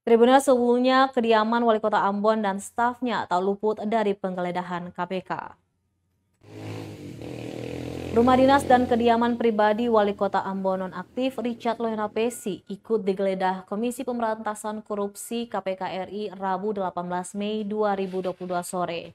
Tribunal sebelumnya kediaman Wali Kota Ambon dan stafnya tak luput dari penggeledahan KPK. Rumah dinas dan kediaman pribadi Wali Kota Ambon nonaktif Richard Lohenapesi ikut digeledah Komisi Pemberantasan Korupsi KPK RI Rabu 18 Mei 2022 sore.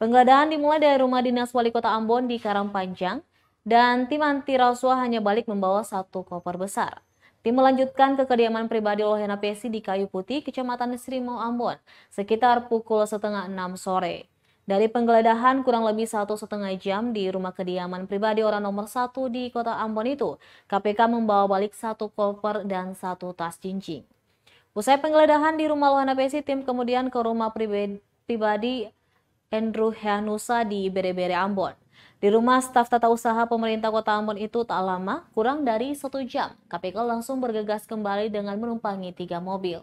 Penggeledahan dimulai dari rumah dinas Wali Kota Ambon di Karangpanjang dan tim anti rasuah hanya balik membawa satu koper besar. Tim melanjutkan ke kediaman pribadi Lohenapesi di Kayu Putih, Kecamatan Srimau, Ambon, sekitar pukul setengah 6 sore. Dari penggeledahan kurang lebih 1,5 jam di rumah kediaman pribadi orang nomor 1 di kota Ambon itu, KPK membawa balik satu koper dan satu tas jinjing. Usai penggeledahan di rumah Lohenapesi, tim kemudian ke rumah pribadi Andrew Heanusa di Bere-Bere, Ambon. Di rumah staf tata usaha pemerintah kota Ambon itu tak lama, kurang dari 1 jam, KPK langsung bergegas kembali dengan menumpangi 3 mobil.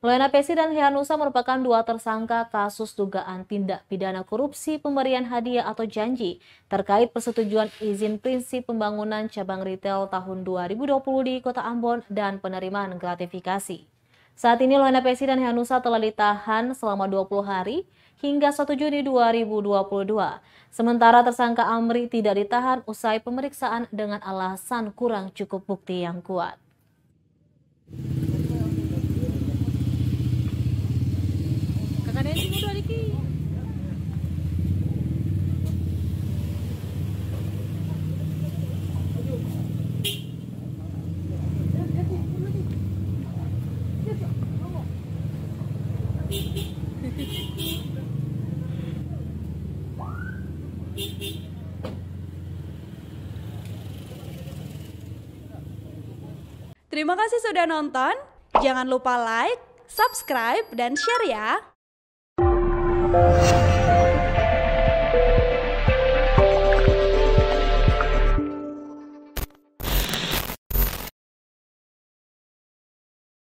Lohenapesi dan Heanusa merupakan 2 tersangka kasus dugaan tindak pidana korupsi pemberian hadiah atau janji terkait persetujuan izin prinsip pembangunan cabang retail tahun 2020 di kota Ambon dan penerimaan gratifikasi. Saat ini Lohenapesi dan Heanusa telah ditahan selama 20 hari hingga 1 Juni 2022. Sementara tersangka Amri tidak ditahan usai pemeriksaan dengan alasan kurang cukup bukti yang kuat. Terima kasih sudah nonton. Jangan lupa like, subscribe, dan share ya.